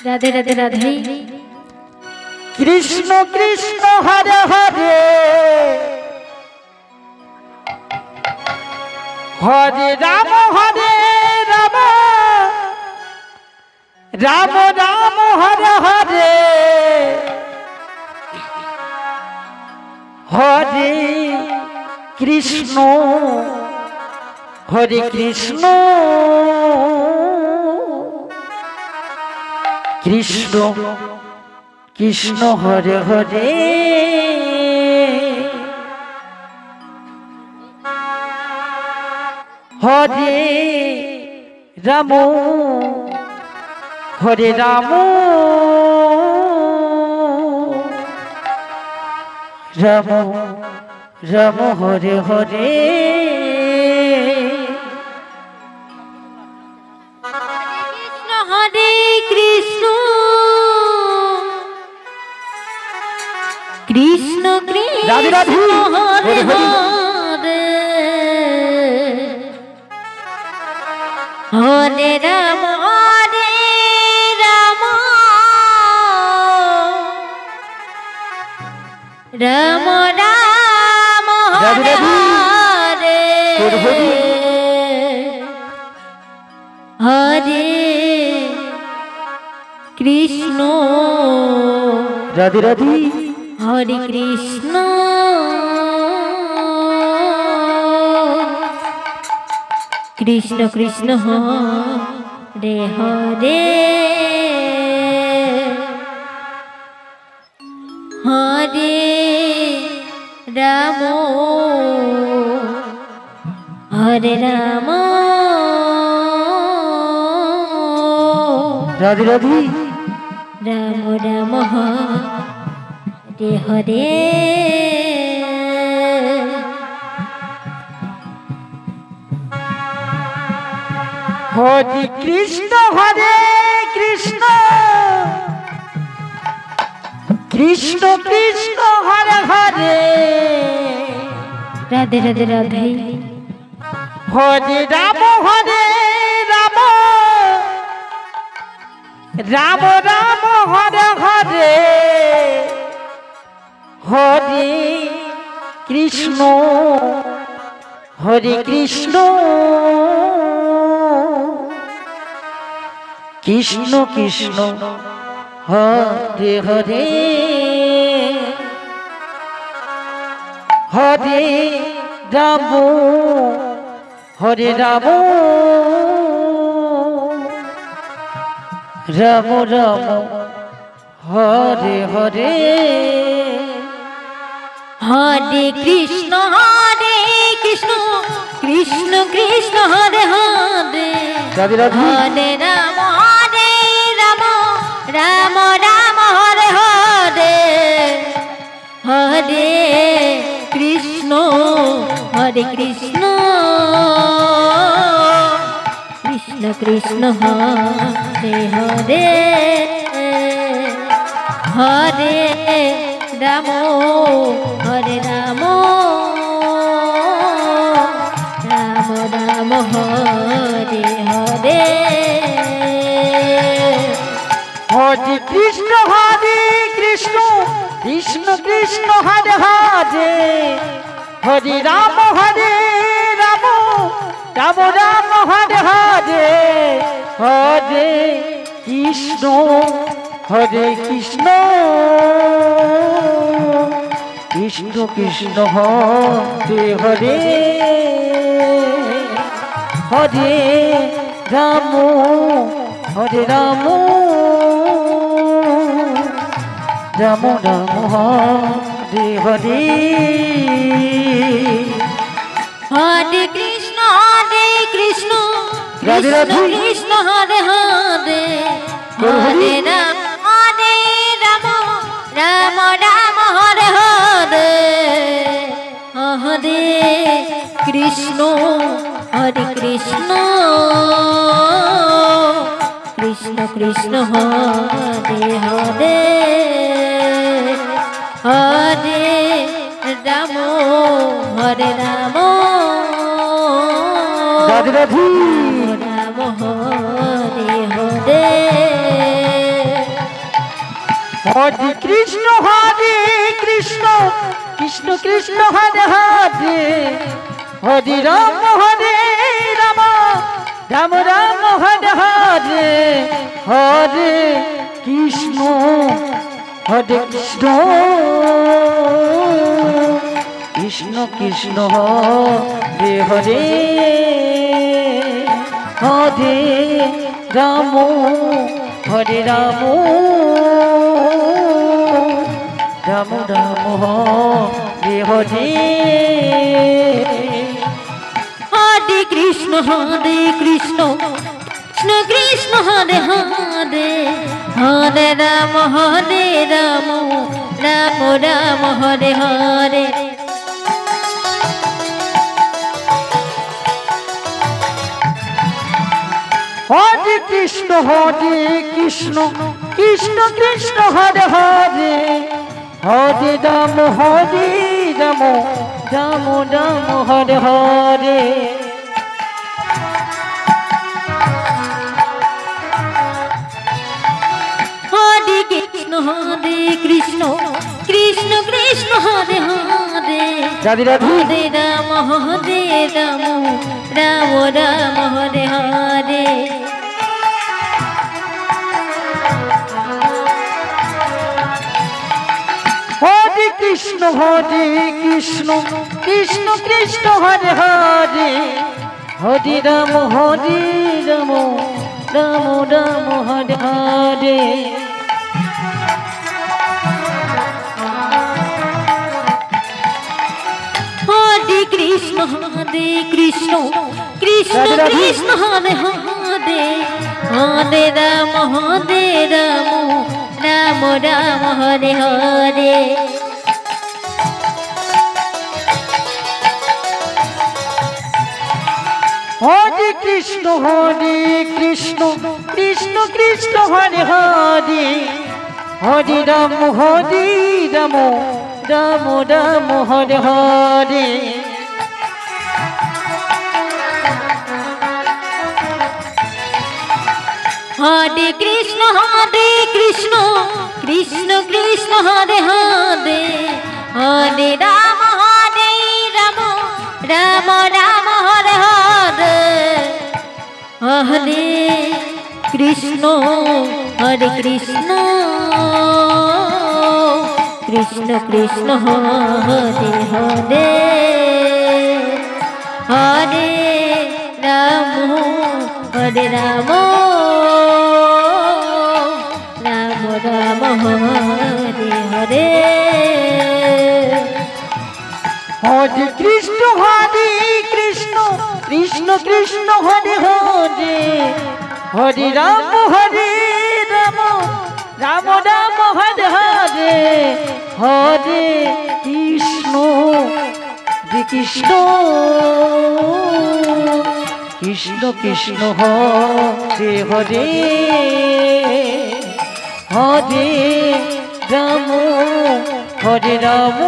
राधे राधे राधे। कृष्ण कृष्ण हरे हरे हरे राम राम राम हरे हरे हरे कृष्ण कृष्ण कृष्ण हरे हरे हरे राम राम राम हरे हरे कृष्ण कृष्ण राधे राधे हरे हरे हरे राम राम राम हरे हरे हरे कृष्ण राधे राधे हरे कृष्ण कृष्ण कृष्ण हरे हरे हरे राम राधे राधे राम राम हरे हरे हरे कृष्ण कृष्ण कृष्ण हरे हरे राधे राधे राधे हरे राम राम राम हरे हरे हरे कृष्ण कृष्ण कृष्ण हरे हरे हरे राम राम राम हरे हरे हरे कृष्ण कृष्ण कृष्ण हरे हरे राधे राधे हरे राम राम राम हरे हरे हरे कृष्ण कृष्ण कृष्ण हरे हरे हरे राम राम राम हरे हरे हरे कृष्ण कृष्ण कृष्ण हरे हरे हरे राम राम राम हरे हरे हरे कृष्ण कृष्ण कृष्ण हरे हरे हरे राम राम राम हरे हरे हरे कृष्ण राधे राधे कृष्ण हरे हरे हरे राम राम राम हरे हरे हरे कृष्ण कृष्ण हरे हरे हरे राम राधे राधे राम राम हरे हरे হরে কৃষ্ণ কৃষ্ণ কৃষ্ণ হরে হরে হরে রাম রাম রাম হরে হরে হরে কৃষ্ণ কৃষ্ণ কৃষ্ণ হরে হরে হরে রাম হরে রাম রাম রাম হরে হরে হরে কৃষ্ণ কৃষ্ণ কৃষ্ণ হরে হরে হরে রাম রাম রাম হরে হরে হরে কৃষ্ণ কৃষ্ণ কৃষ্ণ হরে হরে হরে রাম রাম রাম হরে হরে হরে কৃষ্ণ কৃষ্ণ কৃষ্ণ হরে হরে রাধে রাধে হরে রাম রাম রাম হরে হরে হরে কৃষ্ণ কৃষ্ণ কৃষ্ণ হরে হরে হরে রাম রাম রাম হরে হরে হরে কৃষ্ণ কৃষ্ণ কৃষ্ণ হরে হরে হরে রাম রাম রাম হরে হরে হরে কৃষ্ণ কৃষ্ণ কৃষ্ণ হরে হরে হরে রাম রাম রাম হরে হরে হরে কৃষ্ণ কৃষ্ণ কৃষ্ণ হরে হরে হরে রাম রাম রাম হরে হরে হরে কৃষ্ণ কৃষ্ণ কৃষ্ণ হরে হরে হরে রাম রাম রাম হরে হরে হরে কৃষ্ণ কৃষ্ণ কৃষ্ণ হরে হরে হরে রাম রাম রাম হরে হরে হরে কৃষ্ণ কৃষ্ণ কৃষ্ণ হরে হরে হরে রাম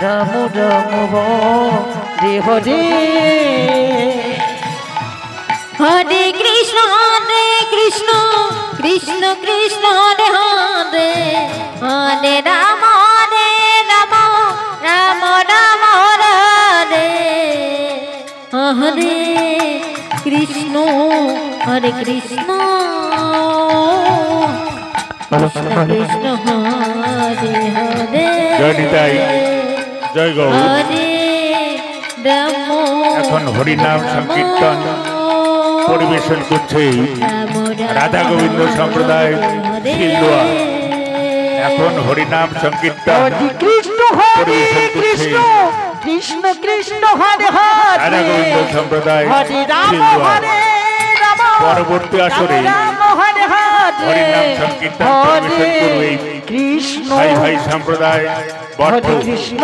রাম রাম হরে হরে হরে কৃষ্ণ কৃষ্ণ কৃষ্ণ হরে হরে হরে রাম রাম রাম হরে হরে হরে কৃষ্ণ কৃষ্ণ কৃষ্ণ হরে হরে জয় নিতাই জয় গৌর। হরে রাম এখন হরিনাম সংকীর্তন পরিবেশন করছে রাধা গোবিন্দ সম্প্রদায় শিলদুয়া। এখন হরিনাম সংকীর্তন কৃষ্ণ পরিবেশন করছে কৃষ্ণ হরে হরে রাধা গোবিন্দ সম্প্রদায় হরে রাম শিলদুয়া। রাম পরবর্তী আসরে হরে হরিনাম সংকীর্তন পরিবেশন করবে কৃষ্ণ ভাই সম্প্রদায় বর্ধ। কৃষ্ণ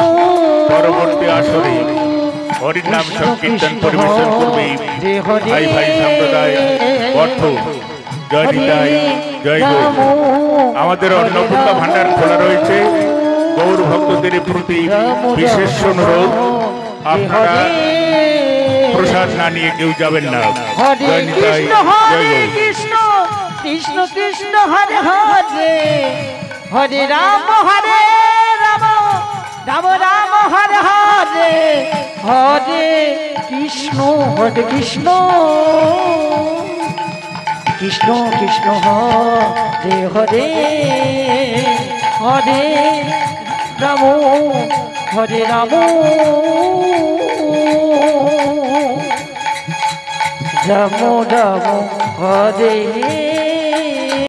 পরবর্তী আসরে হরিনাম সংকীর্তন পরিবেশন করবে ভাই সম্প্রদায় বর্ধ। জয় নিতাই জয় গৌর। আমাদের অন্নপূর্ণা ভান্ডার খোলা রয়েছে। গৌর ভক্তদের প্রতি বিশেষ অনুরোধ, আপনারা প্রসাদ না নিয়ে কেউ যাবেন না। হরে জয় নিতাই কৃষ্ণ জয় গৌর। কৃষ্ণ কৃষ্ণ কৃষ্ণ হরে হরে হরে রাম রাম রাম রাম হরে হরে হরে কৃষ্ণ কৃষ্ণ কৃষ্ণ হরে হরে হরে রাম হরে রাম রাম রাম হরে